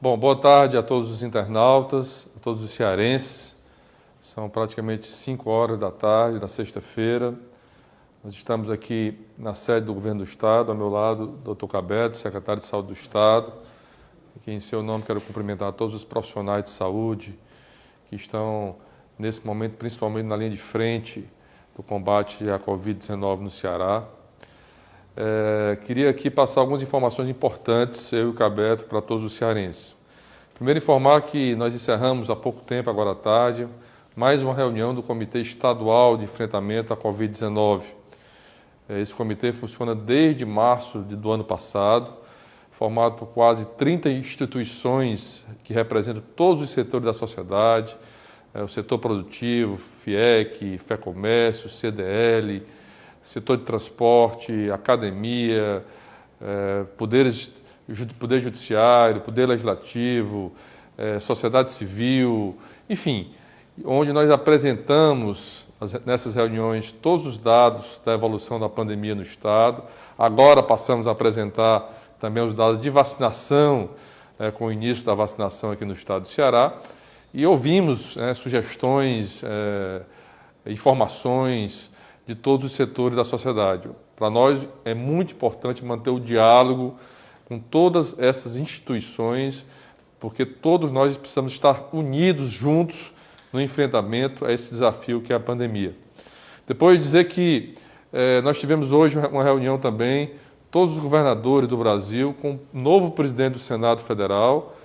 Bom, boa tarde a todos os internautas, a todos os cearenses. São praticamente 5 horas da tarde, da sexta-feira. Nós estamos aqui na sede do Governo do Estado, ao meu lado, o Dr. Cabeto, secretário de Saúde do Estado. Aqui em seu nome quero cumprimentar todos os profissionais de saúde que estão, nesse momento, principalmente na linha de frente do combate à Covid-19 no Ceará. Queria aqui passar algumas informações importantes, eu e o Cabeto, para todos os cearenses. Primeiro, informar que nós encerramos há pouco tempo, agora à tarde, mais uma reunião do Comitê Estadual de Enfrentamento à Covid-19. Esse comitê funciona desde março do ano passado, formado por quase 30 instituições que representam todos os setores da sociedade, o setor produtivo, FIEC, FEComércio, CDL, setor de transporte, academia, Poder Judiciário, Poder Legislativo, sociedade civil, enfim, onde nós apresentamos nessas reuniões todos os dados da evolução da pandemia no Estado. Agora passamos a apresentar também os dados de vacinação, com o início da vacinação aqui no Estado do Ceará, e ouvimos sugestões, informações de todos os setores da sociedade. Para nós é muito importante manter o diálogo com todas essas instituições, porque todos nós precisamos estar unidos, juntos, no enfrentamento a esse desafio que é a pandemia. Depois de dizer que nós tivemos hoje uma reunião também, todos os governadores do Brasil, com o novo presidente do Senado Federal,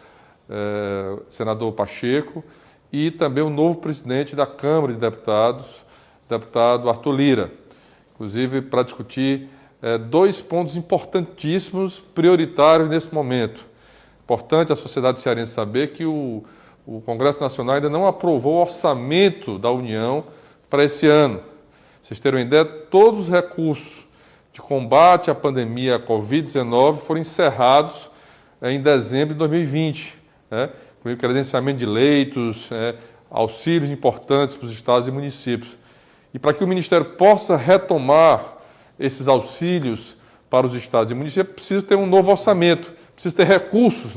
senador Pacheco, e também o novo presidente da Câmara de Deputados, deputado Arthur Lira, inclusive para discutir 2 pontos importantíssimos, prioritários nesse momento. Importante a sociedade cearense saber que o Congresso Nacional ainda não aprovou o orçamento da União para esse ano. Vocês terem uma ideia, todos os recursos de combate à pandemia, à Covid-19, foram encerrados em dezembro de 2020, com o credenciamento de leitos, auxílios importantes para os estados e municípios. E para que o Ministério possa retomar esses auxílios para os estados e municípios, precisa ter um novo orçamento, precisa ter recursos,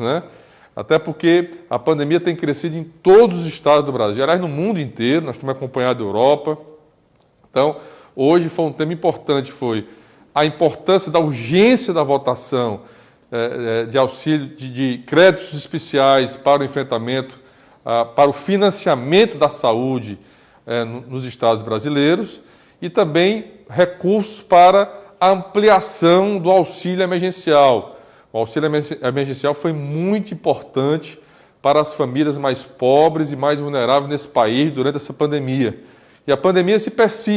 Até porque a pandemia tem crescido em todos os estados do Brasil, aliás, no mundo inteiro, nós temos acompanhado a Europa. Então, hoje foi um tema importante, foi a importância da urgência da votação de auxílio, de créditos especiais para o enfrentamento, para o financiamento da saúde nos estados brasileiros, e também recursos para a ampliação do auxílio emergencial. O auxílio emergencial foi muito importante para as famílias mais pobres e mais vulneráveis nesse país durante essa pandemia. E a pandemia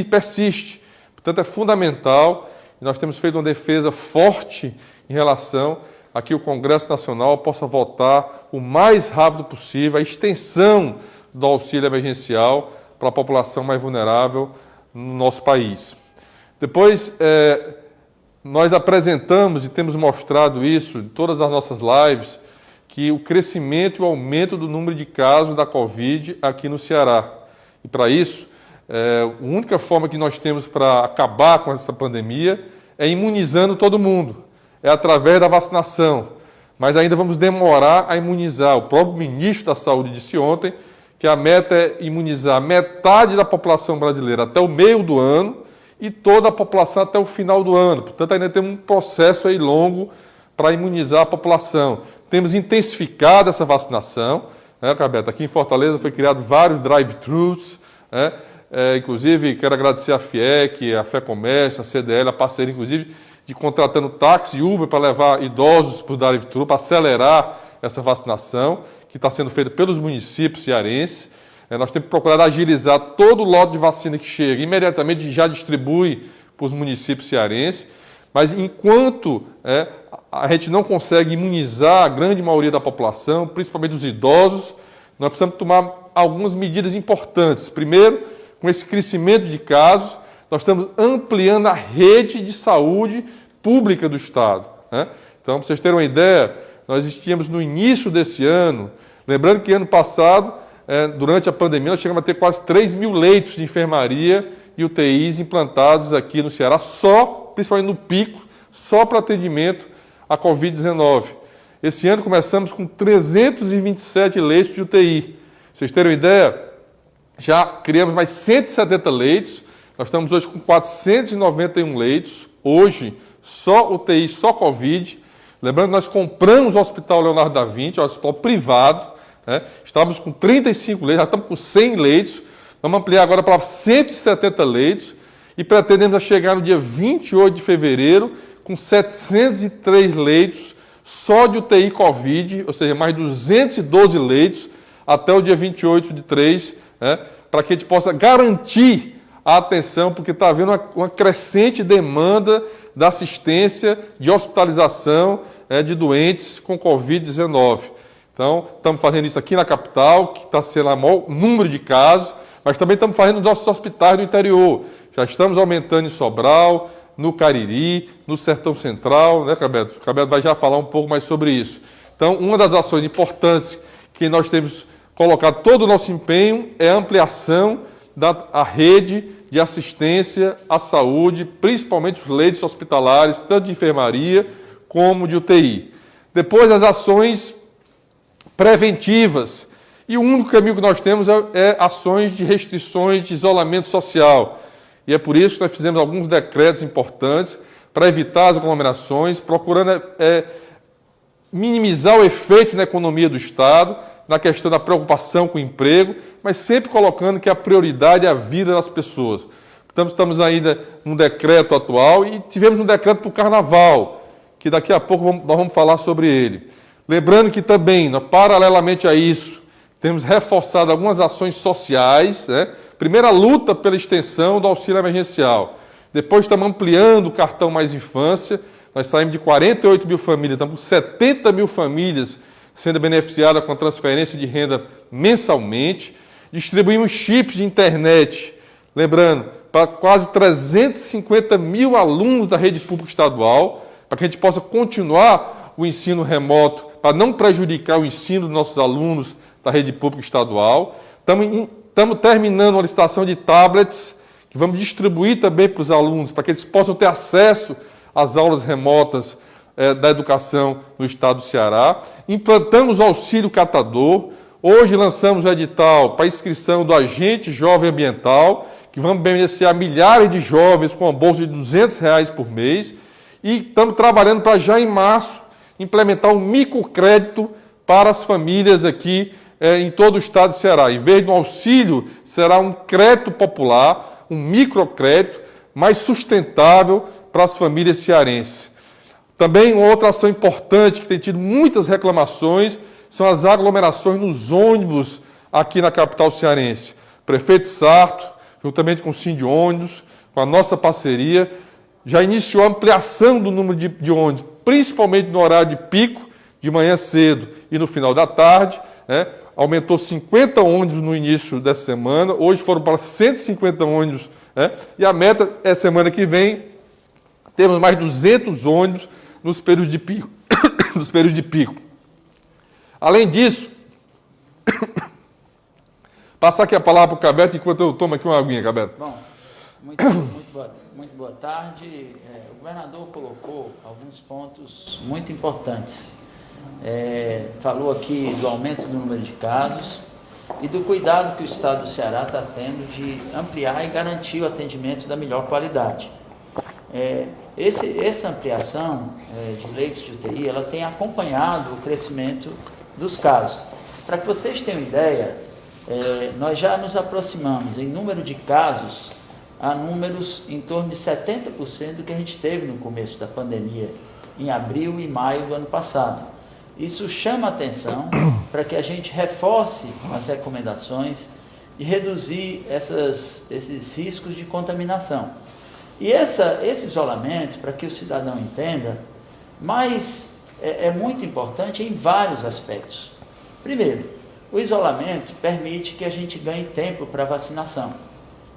persiste, portanto é fundamental, e nós temos feito uma defesa forte em relação a que o Congresso Nacional possa votar o mais rápido possível a extensão do auxílio emergencial para a população mais vulnerável no nosso país. Depois, nós apresentamos e temos mostrado isso em todas as nossas lives, que o crescimento e o aumento do número de casos da Covid aqui no Ceará. E para isso, a única forma que nós temos para acabar com essa pandemia é imunizando todo mundo, é através da vacinação. Mas ainda vamos demorar a imunizar. O próprio ministro da Saúde disse ontem que a meta é imunizar metade da população brasileira até o meio do ano e toda a população até o final do ano. Portanto, ainda tem um processo aí longo para imunizar a população. Temos intensificado essa vacinação, Cabeto? Aqui em Fortaleza foi criado vários drive-thrus, inclusive quero agradecer a FIEC, a FEComércio, a CDL, a parceria, inclusive, de contratando táxi e Uber para levar idosos para o drive-thru, para acelerar essa vacinação, que está sendo feita pelos municípios cearenses. Nós temos procurado agilizar todo o lote de vacina que chega, imediatamente já distribui para os municípios cearenses, mas enquanto a gente não consegue imunizar a grande maioria da população, principalmente os idosos, nós precisamos tomar algumas medidas importantes. Primeiro, com esse crescimento de casos, nós estamos ampliando a rede de saúde pública do Estado. Então, para vocês terem uma ideia, nós tínhamos no início desse ano, lembrando que ano passado, durante a pandemia, nós chegamos a ter quase 3 mil leitos de enfermaria e UTIs implantados aqui no Ceará, principalmente no pico, só para atendimento à Covid-19. Esse ano começamos com 327 leitos de UTI. Pra vocês terem uma ideia, já criamos mais 170 leitos. Nós estamos hoje com 491 leitos. Hoje, só UTI, só Covid. Lembrando que nós compramos o Hospital Leonardo da Vinci, um hospital privado. Né? Estávamos com 35 leitos, já estamos com 100 leitos. Vamos ampliar agora para 170 leitos. E pretendemos chegar no dia 28 de fevereiro com 703 leitos só de UTI Covid, ou seja, mais 212 leitos até o dia 28 de 3, né, para que a gente possa garantir a atenção, porque está havendo uma crescente demanda da assistência de hospitalização de doentes com Covid-19. Então, estamos fazendo isso aqui na capital, que está sendo o maior número de casos, mas também estamos fazendo nos nossos hospitais do interior. Já estamos aumentando em Sobral, no Cariri, no Sertão Central, né, Cabeto? O Cabeto vai já falar um pouco mais sobre isso. Então, uma das ações importantes que nós temos colocado todo o nosso empenho é a ampliação da rede de assistência à saúde, principalmente os leitos hospitalares, tanto de enfermaria como de UTI. Depois, as ações preventivas. E o único caminho que nós temos é ações de restrições de isolamento social. E é por isso que nós fizemos alguns decretos importantes para evitar as aglomerações, procurando minimizar o efeito na economia do Estado, na questão da preocupação com o emprego, mas sempre colocando que a prioridade é a vida das pessoas. Estamos ainda num decreto atual e tivemos um decreto para o Carnaval, que daqui a pouco nós vamos falar sobre ele. Lembrando que também, paralelamente a isso, temos reforçado algumas ações sociais, né? Primeiro, a luta pela extensão do auxílio emergencial. Depois, estamos ampliando o cartão Mais Infância. Nós saímos de 48 mil famílias, estamos com 70 mil famílias sendo beneficiadas com a transferência de renda mensalmente. Distribuímos chips de internet, lembrando, para quase 350 mil alunos da rede pública estadual, para que a gente possa continuar o ensino remoto, para não prejudicar o ensino dos nossos alunos da rede pública estadual. Estamos terminando uma licitação de tablets, que vamos distribuir também para os alunos, para que eles possam ter acesso às aulas remotas da educação no estado do Ceará. Implantamos o auxílio catador. Hoje lançamos o edital para inscrição do agente jovem ambiental, que vamos beneficiar milhares de jovens com uma bolsa de R$200 por mês. E estamos trabalhando para já em março implementar um microcrédito para as famílias aqui em todo o estado do Ceará. Em vez de um auxílio, será um crédito popular, um microcrédito mais sustentável para as famílias cearenses. Também uma outra ação importante que tem tido muitas reclamações são as aglomerações nos ônibus aqui na capital cearense. O prefeito Sarto, juntamente com o Sindônibus, com a nossa parceria, já iniciou a ampliação do número de ônibus, principalmente no horário de pico, de manhã cedo e no final da tarde, né? Aumentou 50 ônibus no início dessa semana, hoje foram para 150 ônibus, né? E a meta é semana que vem, temos mais 200 ônibus nos períodos de pico. nos períodos de pico. Além disso, passar aqui a palavra para o Cabeto, enquanto eu tomo aqui uma aguinha, Cabeto. Bom, muito boa tarde. O governador colocou alguns pontos muito importantes. Falou aqui do aumento do número de casos e do cuidado que o Estado do Ceará está tendo de ampliar e garantir o atendimento da melhor qualidade. Essa ampliação de leitos de UTI, ela tem acompanhado o crescimento dos casos. Para que vocês tenham ideia, nós já nos aproximamos em número de casos a números em torno de 70% do que a gente teve no começo da pandemia, em abril e maio do ano passado. Isso chama atenção para que a gente reforce as recomendações de reduzir esses riscos de contaminação. E esse isolamento, para que o cidadão entenda, mas é muito importante em vários aspectos. Primeiro, o isolamento permite que a gente ganhe tempo para a vacinação,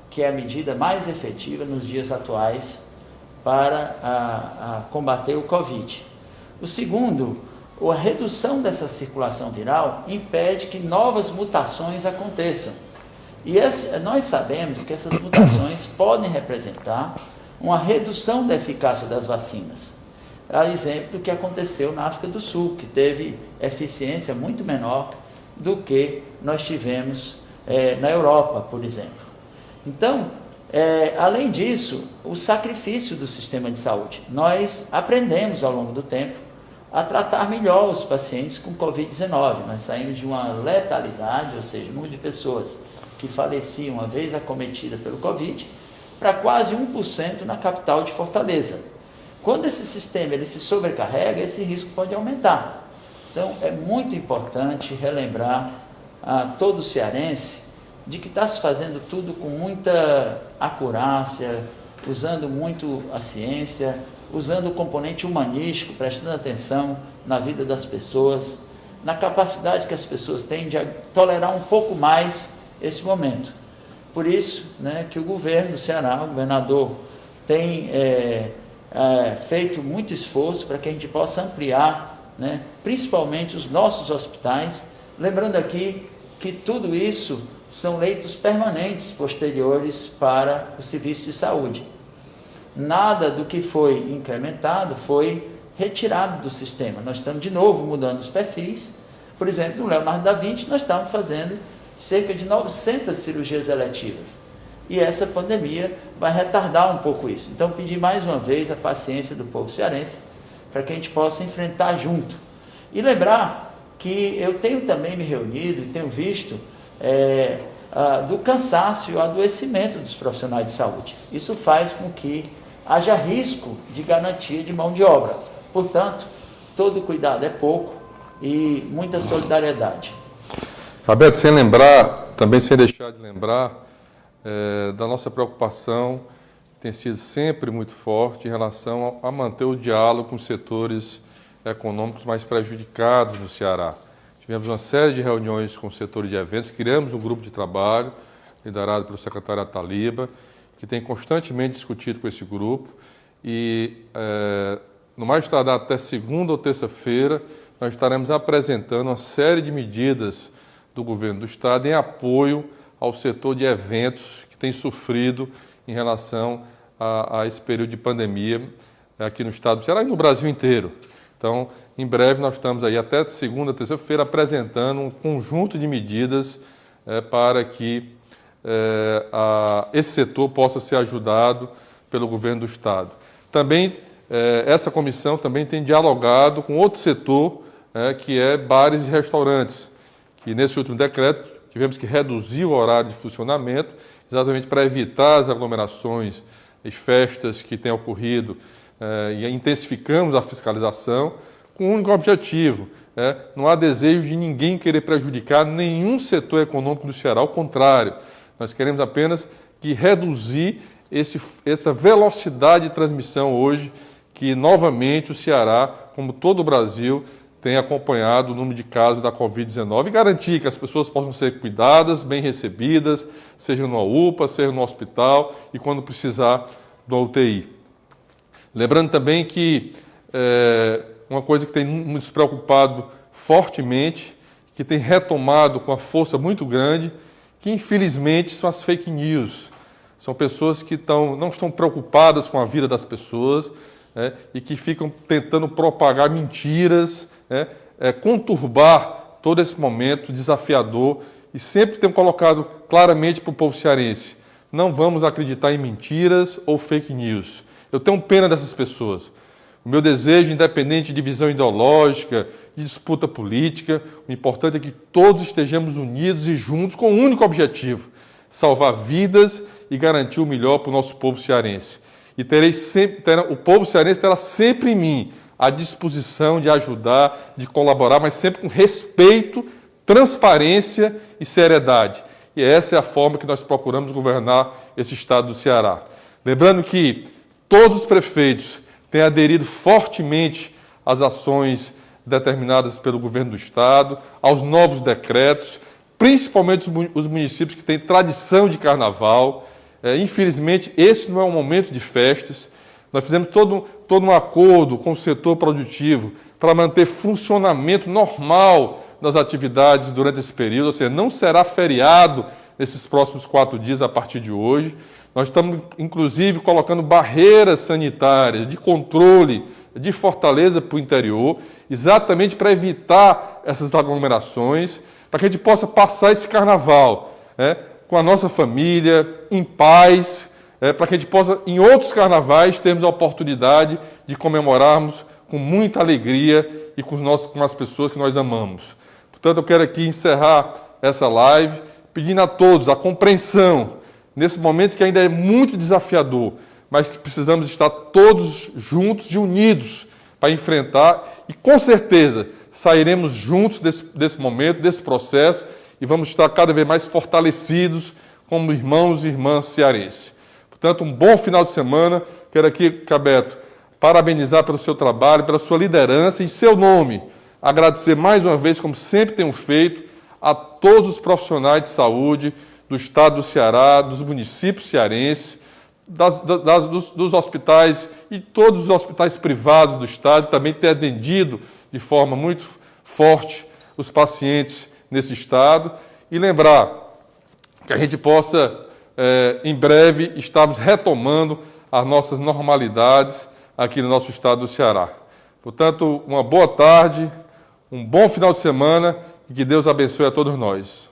que é a medida mais efetiva nos dias atuais para combater o Covid. O segundo, a redução dessa circulação viral impede que novas mutações aconteçam. E nós sabemos que essas mutações podem representar uma redução da eficácia das vacinas. a exemplo do que aconteceu na África do Sul, que teve eficiência muito menor do que nós tivemos na Europa, por exemplo. Então, além disso, o sacrifício do sistema de saúde. Nós aprendemos ao longo do tempo a tratar melhor os pacientes com Covid-19. Nós saímos de uma letalidade, ou seja, o número de pessoas que faleciam uma vez acometida pelo Covid, para quase 1% na capital de Fortaleza. Quando esse sistema ele se sobrecarrega, esse risco pode aumentar. Então, é muito importante relembrar a todo cearense de que está se fazendo tudo com muita acurácia, usando muito a ciência, usando o componente humanístico, prestando atenção na vida das pessoas, na capacidade que as pessoas têm de tolerar um pouco mais esse momento. Por isso, né, que o governo do Ceará, o governador, tem feito muito esforço para que a gente possa ampliar, né, principalmente os nossos hospitais, lembrando aqui que tudo isso são leitos permanentes posteriores para o serviço de saúde. Nada do que foi incrementado foi retirado do sistema. Nós estamos de novo mudando os perfis. Por exemplo, no Leonardo da Vinci nós estamos fazendo cerca de 900 cirurgias eletivas. E essa pandemia vai retardar um pouco isso. Então, pedir mais uma vez a paciência do povo cearense para que a gente possa enfrentar junto. E lembrar que eu tenho também me reunido e tenho visto do cansaço e o adoecimento dos profissionais de saúde. Isso faz com que haja risco de garantia de mão de obra. Portanto, todo cuidado é pouco e muita solidariedade. Roberto, também sem deixar de lembrar da nossa preocupação, que tem sido sempre muito forte em relação a manter o diálogo com os setores econômicos mais prejudicados no Ceará. Tivemos uma série de reuniões com o setor de eventos, criamos um grupo de trabalho, liderado pelo secretário Ataliba, que tem constantemente discutido com esse grupo e, no mais tardar até segunda ou terça-feira, nós estaremos apresentando uma série de medidas do governo do Estado em apoio ao setor de eventos que tem sofrido em relação a esse período de pandemia aqui no Estado do Ceará e no Brasil inteiro. Então, em breve, nós estamos aí até segunda, terça-feira apresentando um conjunto de medidas para que esse setor possa ser ajudado pelo governo do Estado. Também, essa comissão também tem dialogado com outro setor, que é bares e restaurantes, que nesse último decreto tivemos que reduzir o horário de funcionamento, exatamente para evitar as aglomerações e festas que têm ocorrido, e intensificamos a fiscalização com um único objetivo. Não há desejo de ninguém querer prejudicar nenhum setor econômico do Ceará, ao contrário, nós queremos apenas reduzir essa velocidade de transmissão hoje, que novamente o Ceará, como todo o Brasil, tem acompanhado o número de casos da Covid-19 e garantir que as pessoas possam ser cuidadas, bem recebidas, seja numa UPA, seja no hospital e quando precisar do UTI. Lembrando também que uma coisa que tem nos preocupado fortemente, que tem retomado com uma força muito grande, que infelizmente são as fake news. São pessoas que não estão preocupadas com a vida das pessoas, e que ficam tentando propagar mentiras, conturbar todo esse momento desafiador e sempre tem colocado claramente para o povo cearense: não vamos acreditar em mentiras ou fake news. Eu tenho pena dessas pessoas. O meu desejo, independente de visão ideológica, de disputa política, o importante é que todos estejamos unidos e juntos com um único objetivo: salvar vidas e garantir o melhor para o nosso povo cearense. E o povo cearense terá sempre em mim a disposição de ajudar, de colaborar, mas sempre com respeito, transparência e seriedade. E essa é a forma que nós procuramos governar esse estado do Ceará. Lembrando que todos os prefeitos têm aderido fortemente às ações determinadas pelo governo do estado, aos novos decretos, principalmente os municípios que têm tradição de carnaval. Infelizmente, esse não é um momento de festas. Nós fizemos todo um acordo com o setor produtivo para manter funcionamento normal das atividades durante esse período, ou seja, não será feriado nesses próximos 4 dias a partir de hoje. Nós estamos, inclusive, colocando barreiras sanitárias de controle de Fortaleza para o interior, exatamente para evitar essas aglomerações, para que a gente possa passar esse carnaval, né, com a nossa família, em paz, para que a gente possa, em outros carnavais, termos a oportunidade de comemorarmos com muita alegria e com as pessoas que nós amamos. Portanto, eu quero aqui encerrar essa live pedindo a todos a compreensão nesse momento que ainda é muito desafiador, mas que precisamos estar todos juntos e unidos para enfrentar e, com certeza, sairemos juntos desse momento, desse processo e vamos estar cada vez mais fortalecidos como irmãos e irmãs cearenses. Portanto, um bom final de semana. Quero aqui, Cabeto, parabenizar pelo seu trabalho, pela sua liderança e, em seu nome, agradecer mais uma vez, como sempre tenho feito, a todos os profissionais de saúde do estado do Ceará, dos municípios cearenses, dos hospitais e todos os hospitais privados do estado, também têm atendido de forma muito forte os pacientes nesse estado. E lembrar que a gente possa, em breve, estarmos retomando as nossas normalidades aqui no nosso estado do Ceará. Portanto, uma boa tarde, um bom final de semana e que Deus abençoe a todos nós.